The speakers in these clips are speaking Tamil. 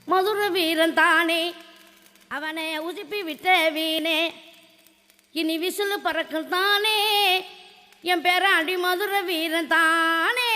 மதுர வீரன் தானே அவனை உசுப்பி விட்ட வீணே இனி விசிலு பறக்கும் தானே என் பேராண்டி மதுர வீரன் தானே.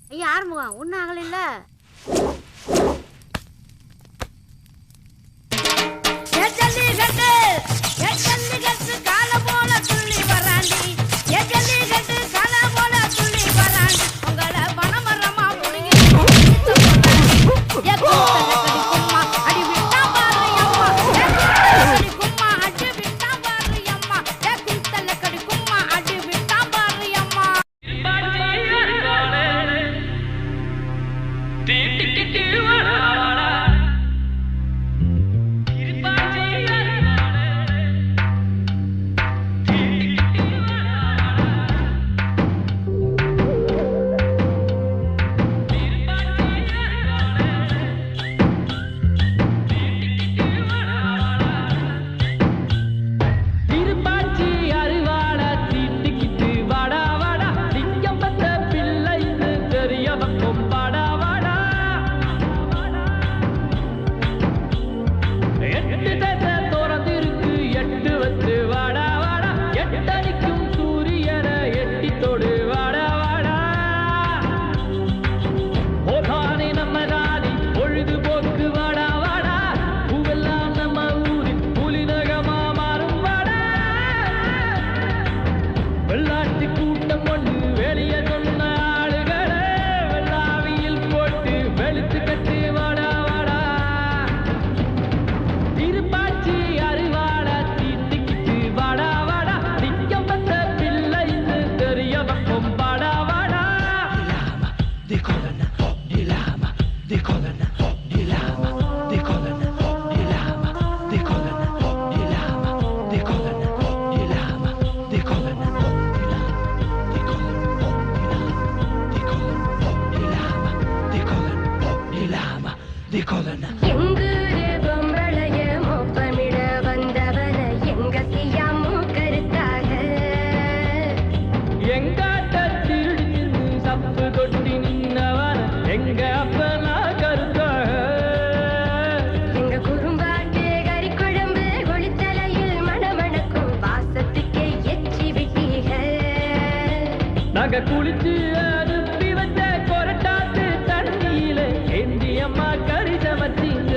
ஐயா ஆரம்பம் ஒன்றும் ஆகலைல்ல. கால போல துள்ளி வராண்டி கால போல துள்ளி வராண்டி உங்களை பணமரமா முடிங்க அடி விட்டா பாரு அம்மா அடி கும்மா அடி விட்டா பாரு அம்மா குத்தல கடி கும்மா அடி விட்டா பாரு அம்மா. They call her now. குளிச்சு அனுப்பி வச்ச கொரட்டாத்து தண்ணியில ஏந்தி அம்மா கறி சமைச்சீங்க.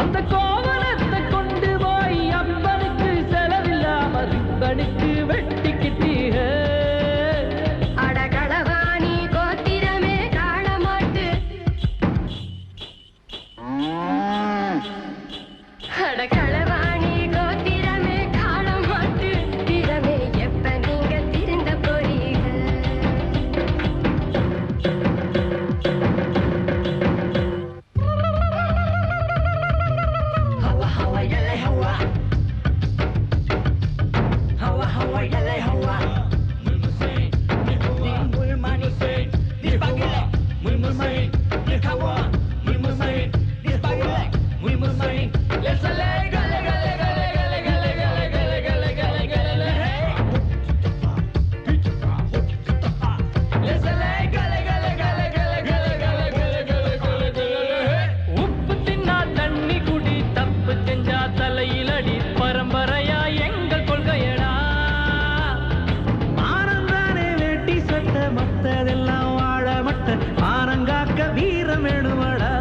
அந்த கோவணத்தை கொண்டு போய் அப்பனுக்கு செலவில்லாம ரிப்பனுக்கு வெட்டிக்கிட்டீங்க. அடகளவாணி கோத்திரமே காணமாட்டு, அடகளவாணி கோத்திரமே காணமாட்டு, திறமே எப்ப நீங்க திருந்த போறீங்க? Hawa hawa yalla hawa, hawa hawa yalla hawa. Mulmani, dispagile. Mulmani, dikawa. Mulmani, dispagile. Mulmani, let's gale gale gale gale gale gale gale gale gale gale gale hey. Let's gale gale gale gale gale gale gale gale gale gale hey. உப்பு தின்னா தண்ணி குடி, தப்பு செஞ்சா தலையிலடி, பரம்பரையா எங்கள் கொள்கையடா. ஆனந்தானே வேட்டி சட்ட மத்ததெல்லாம் வாழ மட்ட ஆனங்காக்க வீரம் வேணுமடா.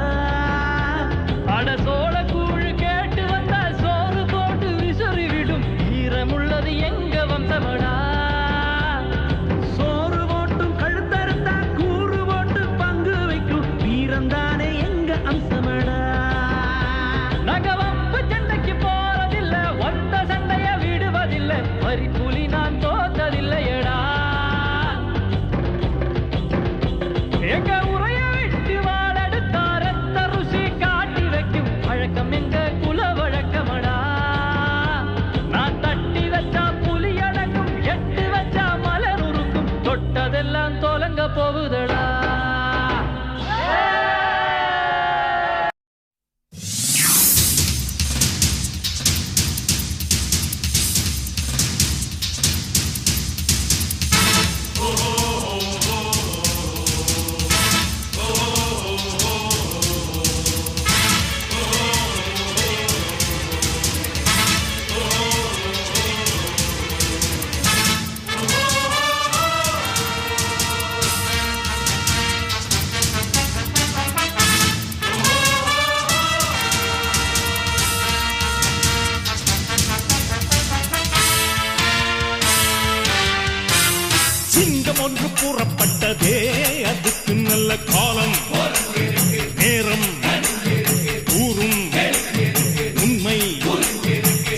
அட சோழ கூழ் கேட்டு வந்தா சோறு போட்டு விசுறி விடும் ஈரமுள்ளது எங்க வம்சமடா. சோறு போட்டும் கழுத்தறுத்தா கூறு போட்டு பங்கு வைக்கும் வீரம் தானே எங்க அம்சமடா. நாங்க வம்பு சண்டைக்கு போறதில்ல, வந்த சண்டைய விடுவதில்ல, வரி புலி நான் தோத்ததில்லையடா. எங்க உரைய விட்டு வாழெடுத்தா ரத்த ருசி காட்டி வைக்கும் வழக்கம் எங்க குல வழக்கமடா. நான் தட்டி வச்சா புலி அடங்கும், எட்டு வச்சா மலர் உருக்கும், தொட்டதெல்லாம் தொலங்க போகுதடா. சிங்கம் ஒன்று கூறப்பட்டதே, அதுக்கு நல்ல காலம் நேரம் ஊரும் உண்மை.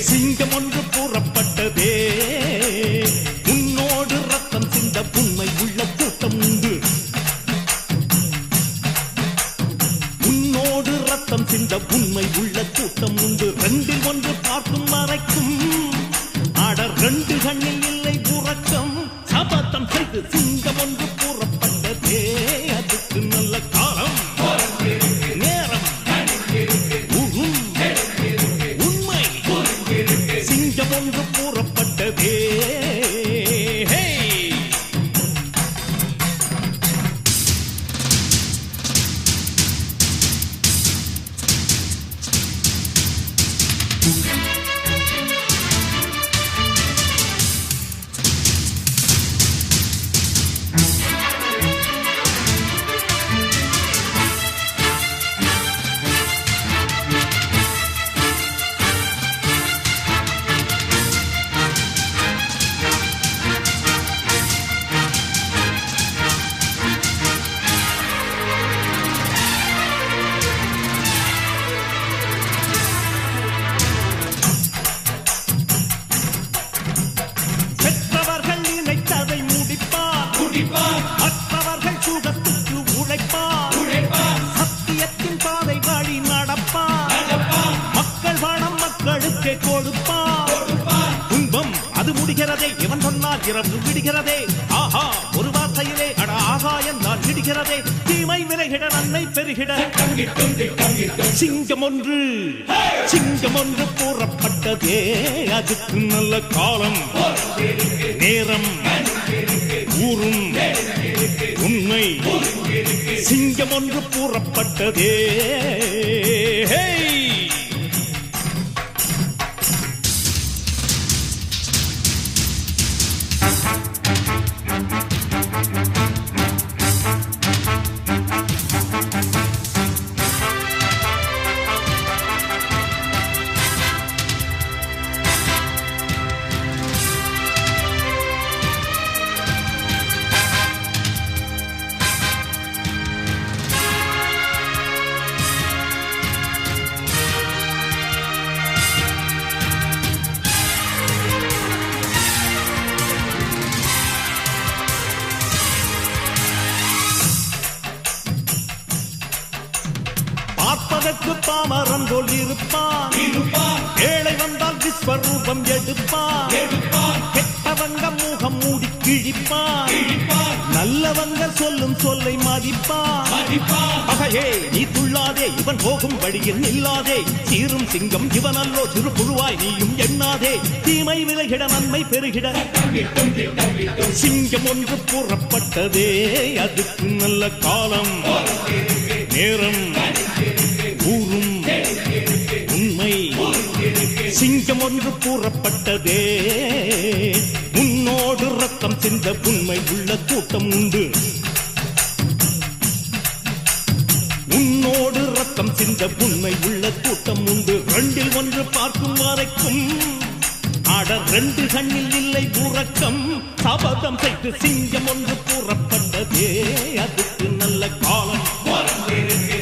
சிங்கம் ஒன்று கூறப்பட்டதே, உன்னோடு ரத்தம் சிந்த உண்மை உள்ள கூட்டம் உண்டு. உன்னோடு ரத்தம் சிந்த உண்மை உள்ள கூட்டம் உண்டு. ரெண்டில் ஒன்று பார்க்கும் வரைக்கும் ஆட ரெண்டு கண்ணில் இல்லை உறக்கம். சபதம் செய்து சிங்கம் ஒன்று கூறப்பட்டதே, அதுக்கு நல்ல காலம் நேரம் ஊரும் உண்மை. சிங்கம் ஒன்று கூறப்பட்டதே. விடுகிறதே இவன் சொன்னால் இரவு விடுகிறதே ஆஹா ஒரு வார்த்தையிலே அட ஆகாயம் நான் விடுகிறதே தீமை விலகிட நன்மை பெருகிட சிங்கம் ஒன்று கூறப்பட்டதே அதுக்கு நல்ல காலம் நேரம் ஊரும் உண்மை சிங்கம் ஒன்று கூறப்பட்டதே. பார்ப்பதற்கு பாமரன் போல் இருப்பான், ஏழை வந்தால் விஸ்வரூபம் எடுப்பான், கெட்டவங்க முகம் மூடி கிழிப்பான், நல்லவங்க சொல்லும் சொல்லை மதிப்பான். பகையே நீ துள்ளாதே, இவன் போகும் வழியில் நில்லாதே, சீரும் சிங்கம் இவன் அல்லோ, சிறு புழுவாய் நீயும் எண்ணாதே, தீமை விலகிட நன்மை பெருகிட சிங்கம் ஒன்று கூறப்பட்டதே. அதுக்கு நல்ல காலம் நேரம் கூறும் உண்மை சிங்கம் ஒன்று கூறப்பட்டதே. உன்னோடு ரத்தம் சிந்த உண்மை உள்ள கூட்டம் உண்டு, உன்னோடு ரத்தம் சிந்த உண்மை உள்ள கூட்டம் உண்டு. ரெண்டில் ஒன்று பார்க்கும் வரைக்கும் ஆட ரெண்டு கண்ணில் இல்லை உறக்கம், சபதம் செய்து சிங்கம் ஒன்று கூறப்பட்டதே. அதுக்கு நல்ல காலம்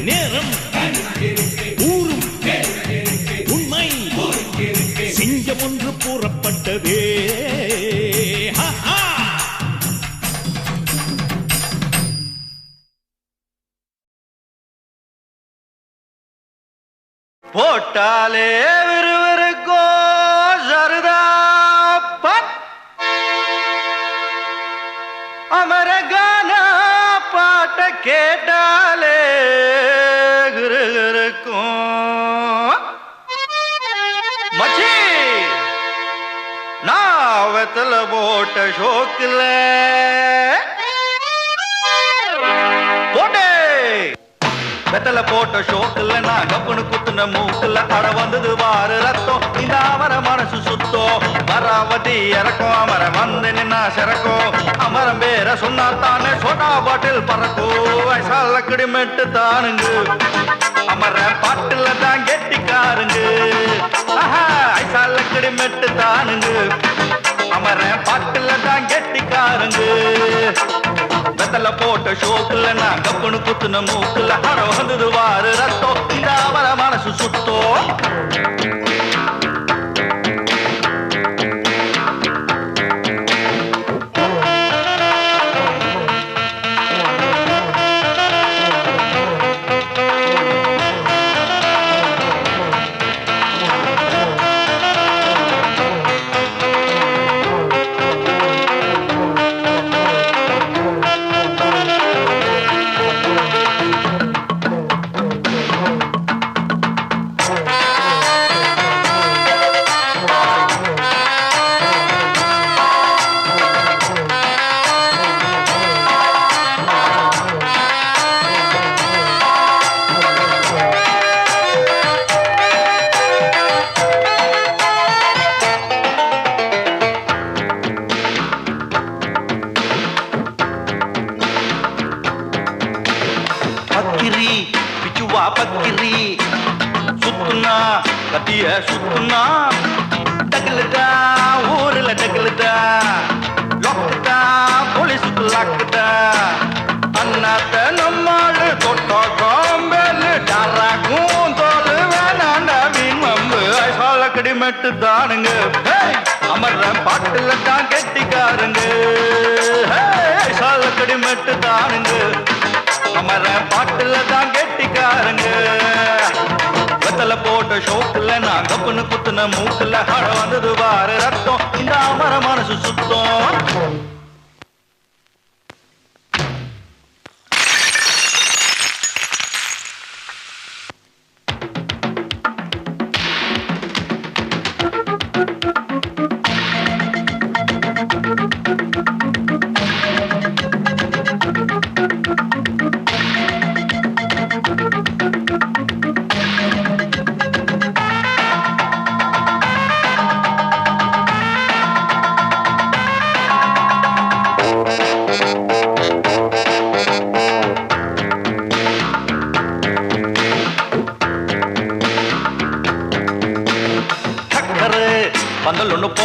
நேரம் ஊரும் உண்மை சிங்கம் ஒன்று கூறப்பட்டதே. போட்டாலே விறுவிறுக்கோ சருதாப்பன் அமரகான பாட்ட கேட்டாலே கிருகிருக்கும் மச்சி நான் வெத்தல போட்ட ஷோக்கில் போட்டே வெத்தல போட்ட ஷோக்கில் நான் கப்புனு குத்துன மூக்குல அட வந்தது வாரு ரத்தம், இந்த அமர மனசு சுத்தோ மராவதி இறக்கும், அமர வந்து நின்னா சிறக்கும், அமரம் பேர சொன்னா தானே சோட்டா பாட்டில் பறக்கோ. வயசாலக்கடி மெட்டு தானுங்க அமர பாட்டுல தான் கெட்டிக்காருங்க, வயசாலக்கடி மெட்டு தானுங்க அமர பாட்டுல தான் கெட்டிக்காருங்க. வெத்தல போட்ட ஷோக்குல நான் கப்புனு குத்துன மூக்குல அட வந்தது வாரு ரத்தம், இந்த அவர மனசு சுத்தோ. சுத்துனா டக்குலுதா ஊர்ல டக்குலுதா லொக்குதா போலீஸுக்கு லாக்குதா அண்ணாத்த நம்மாளு தொட்டோ காம்பேலு டாராக்கும் தோலு வேணாண்டா வீண் மம்பு சாலக்கடி மெட்டு தானுங்க அமர்ற பாட்டுல தான் கெட்டிக்காருங்க சாலக்கடி மெட்டு தானுங்க அமர்ற பாட்டுல தான் கெட்டிக்காருங்க வெத்தல போட்ட ஷோக்குல நான் கப்புனு குத்துன மூக்குல அட வந்தது வாரு ரத்தம் இந்த அமர மனசு சுத்தம்.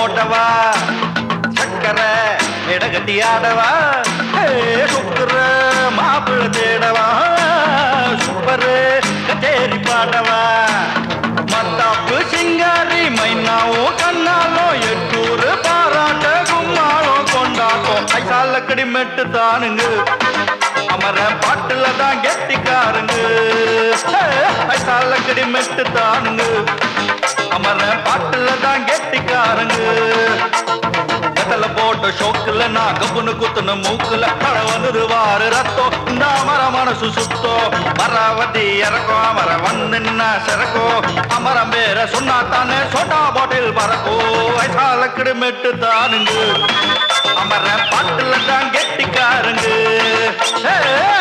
போட்டவா சக்கரை இடகட்டி ஆடவா சுக்கர மாப்பிள்ள தேடவா சூப்பரு கச்சேரி பாடவா மத்தாப்பு சிங்காரி மைனாவும் கண்ணாலும் எட்டூர் பாராட்ட கும்மாளம் கொண்டாட்டம் ஐசாலக்கடி மெட்டு தானுங்க அமர பாட்டுல தான் கெட்டிக்காருங்க ஐசாலக்கடி மெட்டு தானுங்க அமர பாட்டுல தான் கெட்டிக்காருங்க கத்தல போட்ட ஷோக்குல நான் கப்புனு குத்துன மூக்குல பழ வந்தது வாரு ரத்தம் இந்த அமர மனசு சுத்தோ மராவதி இறக்கும் அமர வந்து சிறக்கோ அமரம் பேர சொன்னா தானே சோட்டா பாட்டில் பறக்கோ ஐசாலக்கடி மெட்டு தானுங்க அமர பாட்டுல தான் கெட்டிக்காருங்க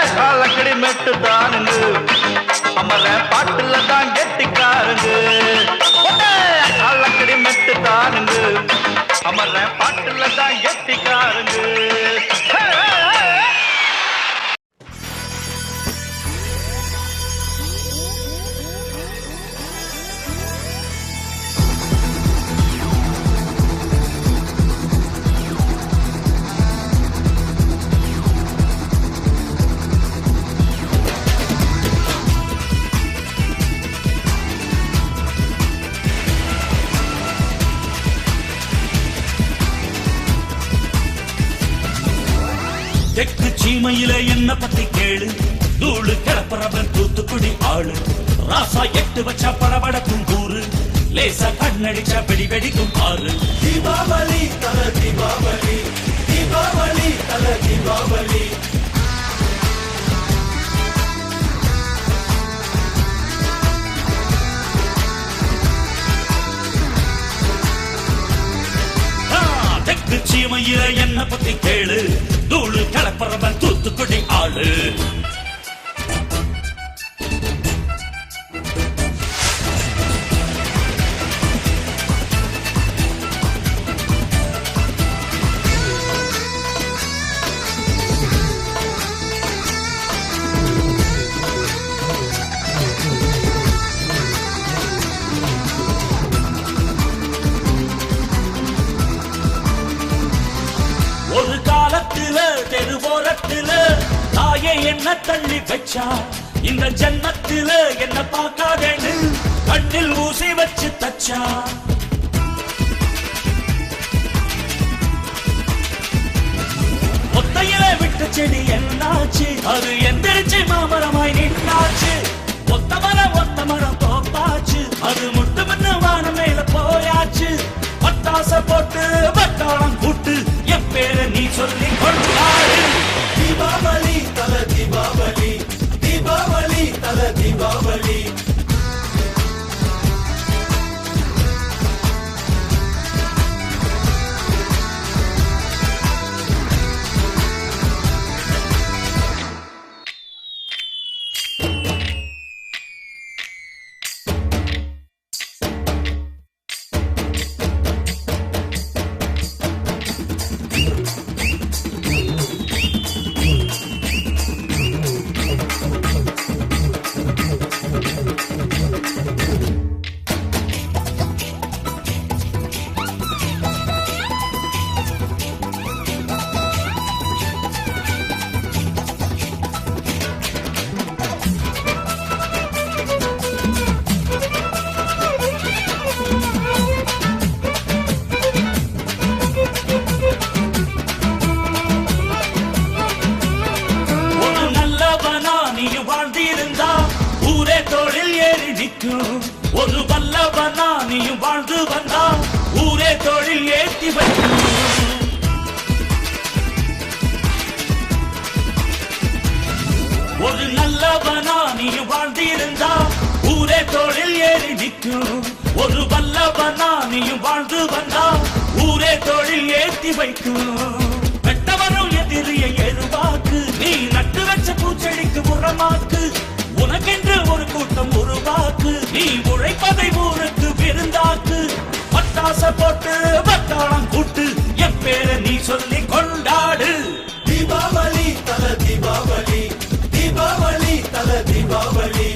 ஐசாலக்கடி மெட்டு தானுங்க அமர பாட்டுல தான் கெட்டிக்காருங்க ஐசாலக்கடி மெட்டு தானுங்க அமர பாட்டுல தான் கெட்டிக்காருங்க தெற்கு சீமையில என்ன பத்தி கேளு தூளு கிளப்புறவன் தூத்துக்குடி ஆளு ராசா எட்டு வச்சா படபடக்கும் கூறு லேசா கண்ணடிச்சா வெடி வெடிக்கும் ஆளு தீபாவளி தல தீபாவளி தீபாவளி தல தீபாவளி தெற்கு சீமையில என்ன பத்தி கேளு தூளு கிளப்புறவன் தூத்துக்குடி ஆளு ஒரு காலத்துல தெருவோரத்துல தாயே என்ன தள்ளி வச்சா இந்த ஜன்னத்துல என்ன பார்க்காதேன்னு கண்ணில் ஊசி வச்சு தச்சா ஒத்தையில விட்ட செடி என்னாச்சு அது எந்திரிச்சு மாமரமாய் நின்னாச்சு ஒத்த மரம் தோப்பாச்சு அது முட்டு முன்னு வானம் மேல போயாச்சு பட்டாச போட்டு பட்டாளம் கூட்டு என் பேரை நீ சொல்லி கொண்டாடு தீபாவளி தல தீபாவளி தீபாவளி தல தீபாவளி ஒரு வல்லவனா நீயும் வாழ்ந்து வந்தா ஊரே தொழில் ஏற்றி வைக்கும் ஒரு நல்லவனா நீயும் வாழ்ந்திருந்தா ஊரே தொழில் ஏறி நிற்கும் ஒரு வல்லவனா நீயும் வாழ்ந்து வந்தா ஊரே தொழில் ஏற்றி வைக்கும் வெட்டவரும் எதிரியை எருவாக்கு நீ நட்டு வச்ச பூச்செடிக்கு உரமாக்கு உனக்கென்று ஒரு கூட்டம் உருவாக்கு நீ உழைப்பதை ஊருக்கு விருந்தாக்கு பட்டாச போட்டு பட்டாளம் கூட்டு என் பேரை நீ சொல்லி கொண்டாடு தீபாவளி தல தீபாவளி தீபாவளி தல தீபாவளி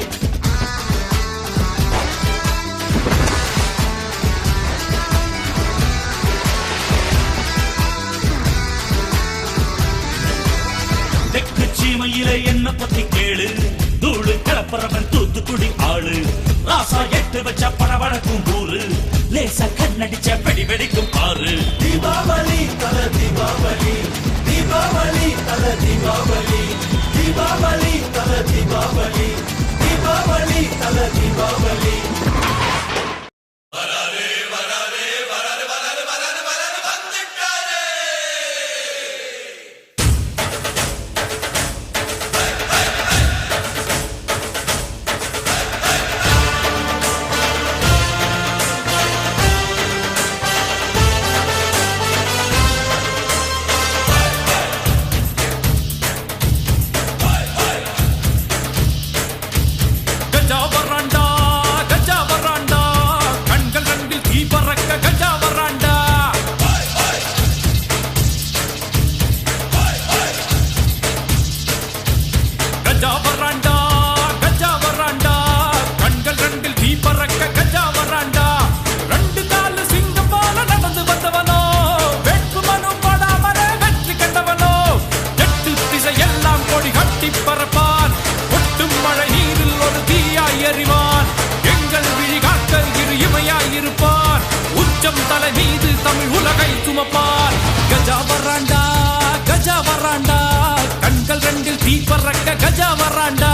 ஊட்டியில என்ன பத்தி கேளு, தூளு கிளப்புறவன் தூத்துக்குடி ஆளு. ராசா எட்டு வச்ச படபடக்கும் ஊரு, லேசா கண்ணடிச்ச வெடி வெடிக்கும் ஆறு. தீபாவளி தல தீபாவளி, தீபாவளி தல தீபாவளி, தீபாவளி தல தீபாவளி, தீபாவளி தல தீபாவளி. கஜா வராண்டா கஜா வராண்டா, கண்கள் ரெண்டில் தீ பறக்க கஜா வராண்டா.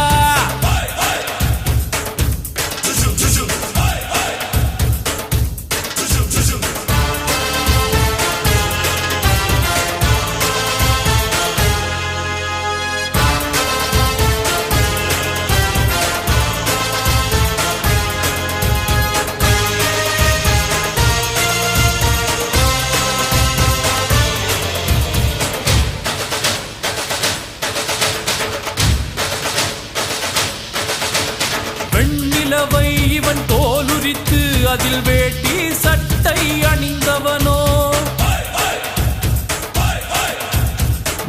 வெண்ணிலவை இவன் தோலுரித்து அதில் வேட்டி சட்டை அணிந்தவனோ,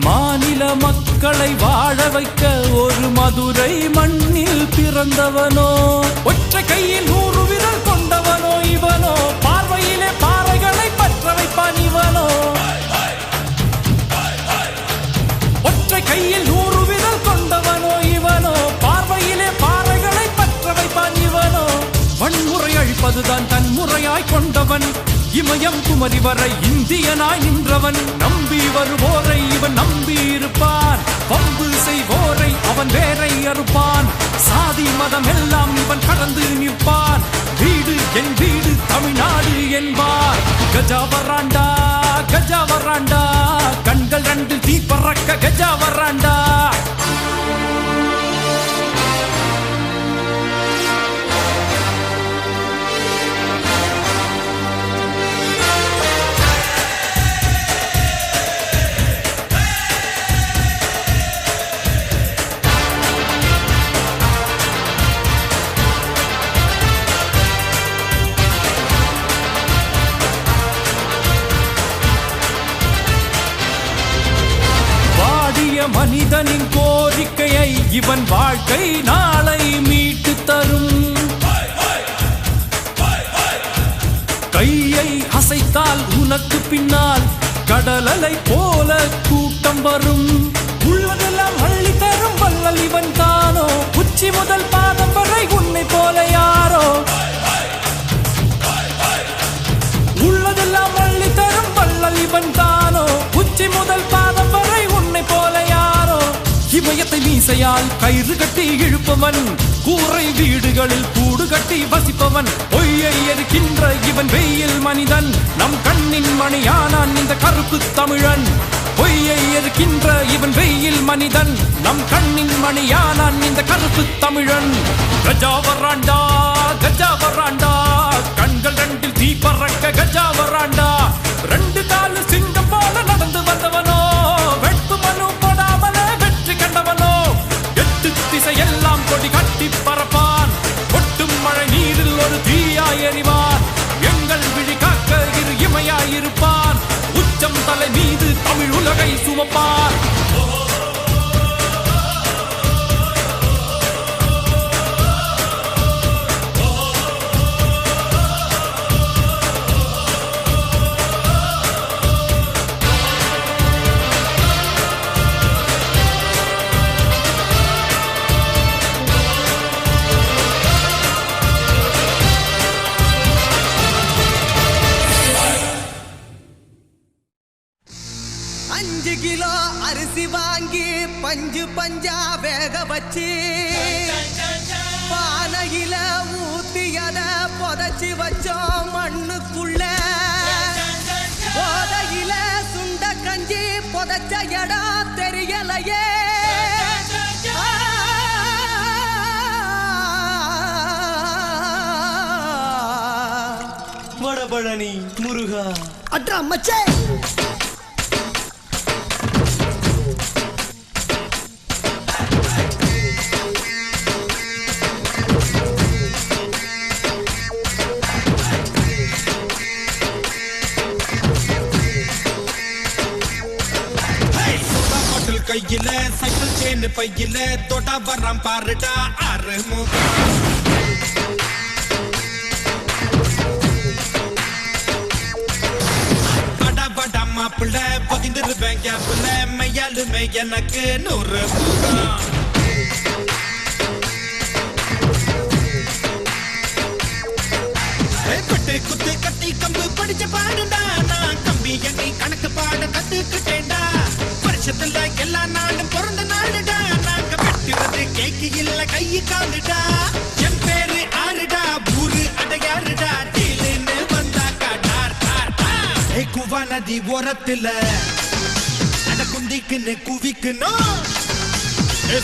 மாநில மக்களை வாழ வைக்க ஒரு மதுரை மண்ணில் பிறந்தவனோ, ஒற்றை கையில் 100 விரல் கொண்டவனோ இவனோ, பார்வையிலே பாறைகளை பற்ற வைப்பான் இவனோ. ஒற்றை கையில் 100 விரல் கொண்டவனோ இவனோ, பார்வையிலே பாறைகளை பற்ற வைப்பான் இவனோ. வன்முறை அழிப்பதுதான் தன் முறையாய் கொண்டவன், இமயம் குமரி வரை இந்தியனாய் நின்றவன். நம்பி வருவோரை இவன் நம்பி இருப்பான், பம்பு செய்வோரை அவன் வேரை அறுப்பான். சாதி மதம் எல்லாம் இவன் கடந்து நிற்பான், வீடு என் வீடு தமிழ்நாடு என்பார். கஜா வராண்டா கஜா வராண்டா, கண்கள் ரெண்டு தீ பறக்க கஜா வராண்டா. மனிதனின் கோரிக்கையை இவன் வாழ்க்கை நாளை மீட்டு தரும். கையை அசைத்தால் உனக்கு பின்னால் கடலலை போல கூட்டம் வரும். உள்ளதெல்லாம் அள்ளி தரும் வள்ளல் இவன் தானோ, உச்சி முதல் பாதம் வரை உன்னை போல யாரோ. உள்ளதெல்லாம் அள்ளி தரும் வள்ளல் இவன் தானோ, உச்சி முதல் பாதம் வரை உன்னை போல யாரோ. இமயத்தை மீசையால் கயிறு கட்டி இழுப்பவன், கூரை வீடுகளில் கூடு கட்டி வசிப்பவன். பொய்யை எரிக்கின்ற இவன் வெயில் மனிதன், நம் கண்ணின் மணியானான் இந்த கருப்பு தமிழன். பொய்யை எரிக்கின்ற இவன் வெயில் மனிதன், நம் கண்ணின் மணியானான் இந்த கருப்பு தமிழன். கஜா வராண்டா கஜா வராண்டா, கண்கள் ரெண்டில் தீ பறக்க கஜா வராண்டா. 2 காலு சிங்கம் போல நடந்து வந்தவனோ, வெட்டு மனு போடாமலே வெற்றி கண்டவனோ. 8 திசை எல்லாம் கொடி கட்டி பறப்பான், கொட்டும் மழை நீரில் ஒரு தீயாய் எறிவான். எங்கள் விழி காக்க இரு இமையாயிருப்பான், உச்சம் தலை மீது தமிழ் உலகை சுமப்பான். 5 கிலோ அரிசி வாங்கி பஞ்சு பஞ்சா வேக வச்சு பானையில ஊத்தியத புதைச்சி வச்சோம் மண்ணுக்குள்ள போதையில சுண்ட கஞ்சி புதைச்ச இடம் தெரியலையே வடபழனி முருகா அட்ரா மச்சே கையில சைக்கிள் செயின் பையில தொட்டா வர்றான் பாருடா ஆறுமுகம் படா படா மாப்பிள்ள பகிர்ந்துருவேன் கேப்புல மையாலுமே எனக்கு 100 முகம் பட்டு குத்து கத்தி கம்பு படிச்ச பாடுடா நான் கம்பி எண்ணி கணக்கு பாட கத்துக்கிட்டேன்டா வருஷத்துல எல்லா நாளும் பிறந்த நாளுடா நாங்க வெட்டுறது கேக்கு இல்ல கையு காலுடா என் பேரு ஆறுடா ஊரு அடையாறுடா டீலுன்னு வந்தாக்கா டார் டார் டார் குவா நதி ஓரத்துல அட குந்திக்குன்னு குவிக்கணும்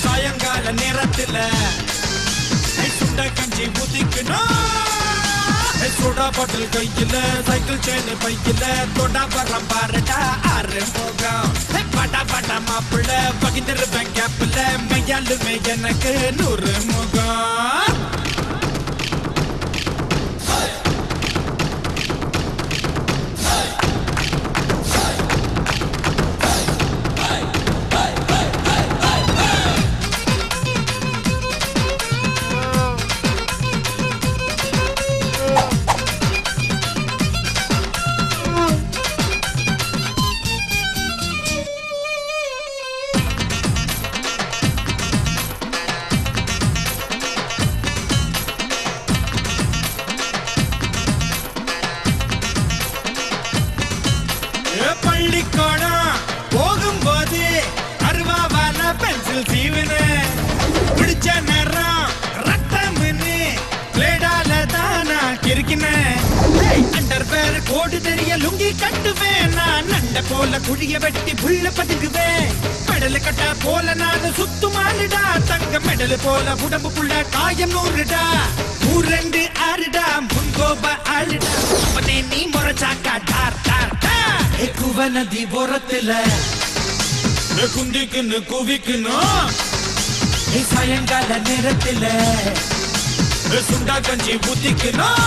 சாயங்கால நேரத்துல சுண்ட கஞ்சி ஊதிக்கணும் சோடா பாட்டில் கையில சைக்கிள் செயின் பையில தொண்டா வர்றான் பாருடா ஆறுமுகம் படா படா மாப்பிள்ள பகிர்ந்துருவேன் கேப்புல மையாலுமே எனக்கு 100 முகம் பள்ளிக்கூடம் போகும்போது அருவாவால பென்சில் சீவுனு பிடிச்ச நேரம் ரத்தம்னு பிளேடால தான் நான் கிறுக்கினேன் அண்டர் பேர் கோடு தெரிய லுங்கி கட்டுவேன் நான் நண்ட போல குழிய வெட்டி புள்ள பதுக்குவேன் மெடல் கட்ட போல நான் சுத்துமாலுடா தங்க மெடல் போல உடம்புக்குள்ள காயம் 100டா 2 6டா முன்கோப ஆளுடா அப்பனே நீ முறைச்சாக்கா டார் டார் குவ நதி ஓரத்துல குந்திக்குன்னு குவிக்கணும் சாயங்கால நேரத்துல சுண்டா கஞ்சி ஊத்திக்கணும்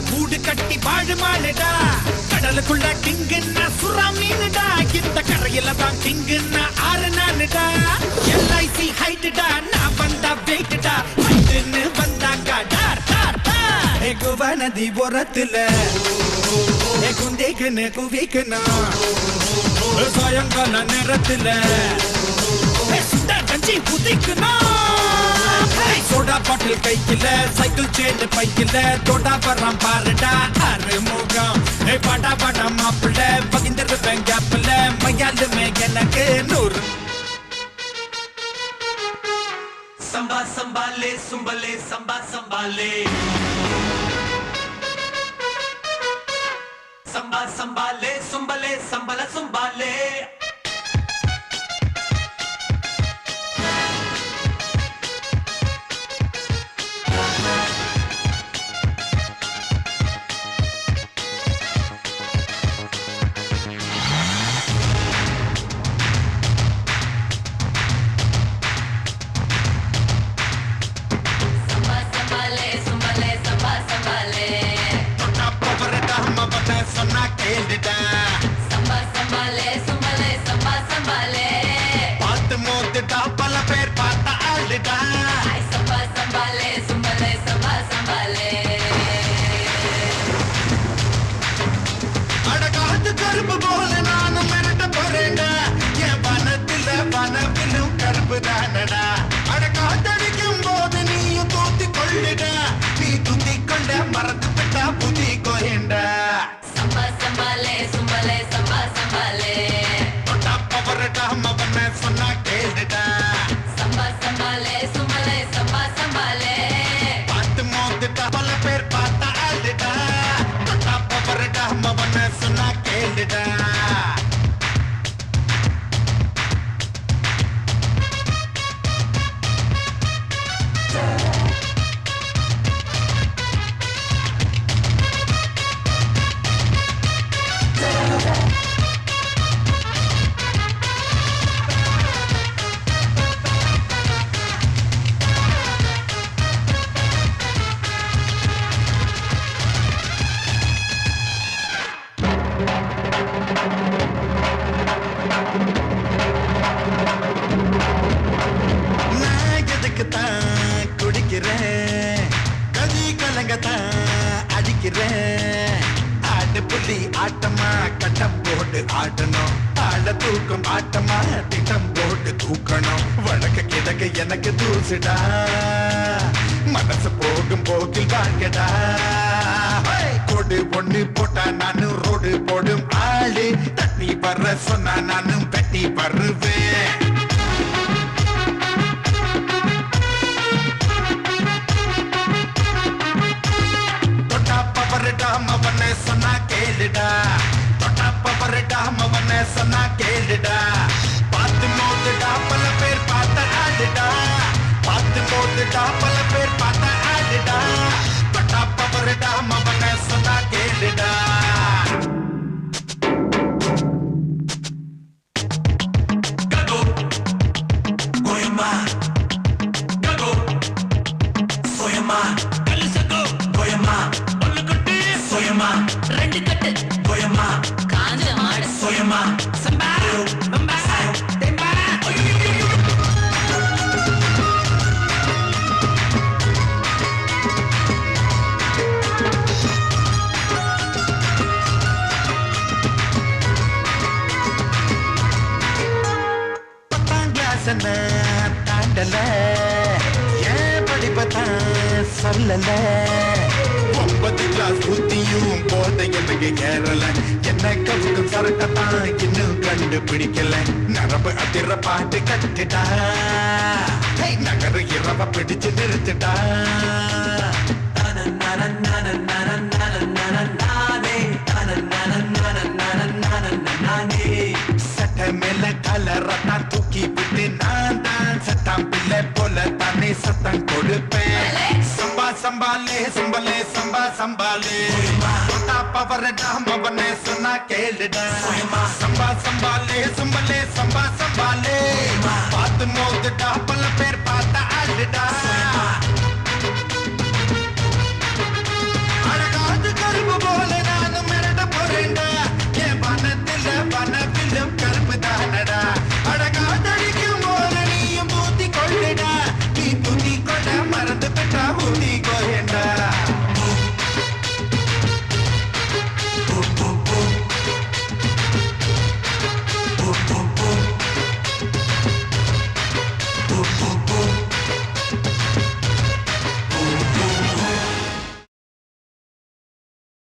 கூடு கட்டி வாழ மாடுடா கடலுக்குள்ள கிங்குன்னா சுறா மீனுடா இந்த கரையில தான் கிங்குன்னா ஆறு நானுடா எல்ஐசி ஹைட்டுடா நான் வந்தா வெயிட்டுடா ஹைட்டுன்னு வந்தாக்கா டார் டார் டார் குவா நதி ஓரத்துல குந்திக்குன்னு குவிக்கணும் சாயங்கால நேரத்துல சுண்டா கஞ்சி ஊத்திக்கணும் சோடா பாட்டில் கையில சைக்கிள் செயின் பையில தொண்டா வர்றான் பாருடா ஆறுமுகம் படா படா மாப்பிள்ள பகிர்ந்துருவேன் கேப்புல மையாலுமே எனக்கு 100 சம்பா சம்பாலே சும்பலே சம்பா சம்பாலே சம்பா சம்பாலே சும்பலே சம்பல சும்பாலே படிக்கிறேன் கதி கலங்கத்தான் அடிக்கிறேன் ஆட்டு புள்ளி ஆட்டமா கட்டம் போட்டு ஆடணும் ஆட தூக்கம் ஆட்டமா திட்டம் போட்டு தூக்கணும் வழக்க கிடக்க எனக்கு தூசுடா மனசு போகும் போக்கில் வாழ்க்கடா கோடு பொண்ணு போட்டா நானும் ரோடு போடும் ஆளு தட்டி வர்ற சொன்னா நானும் பெட்டி வருவேன் தொட்டா பவர்டா மவனே சொன்னா கேளுடா தொட்டா பவர்டா மவனே சொன்னா கேளுடா பார்த்து மோதுடா பல பேர் பார்த்த ஆளுடா பார்த்து மோதுடா பல பேர் பார்த்த ஆளுடா தொட்டா பவர்டா மவனே சொன்னா கேளுடா ககோ கோயமா ககோ சோயமா கலிசகோ கோயமா ஒன்னு குட்டி சோயமா ரெண்டு கட்டு கோயமா காஞ்ச மாடு சோயமா சம்பா சம்பா தெம்பா தாண்டல ஏன் படிப்பத்தான் சொல்லல 9 கிளாஸ் புத்தியும் போத எனக்கு ஏறல என்ன கவுக்கு சரட்டத்தான் இன்னும் கண்டுபிடிக்கல நரம்பு அதிர பாட்டு கட்டுடா நகர இரவ பிடிச்சு நிறுத்துடா சட்ட மேல கலரத்தான் தூக்கி விட்டு நான் தான் சட்டம் பிள்ளை போல தானே சத்தம் கொடுப்பேன் சம்பா சம்பாலே சம்பலே சம்பா சம்பாலே தொட்டா பவர்டா மவனே சொன்னா கேளுடா சம்பா சம்பாலே சம்பலே சம்பா சம்பாலே பார்த்து மோதுடா பல பேர் பார்த்த ஆளுடா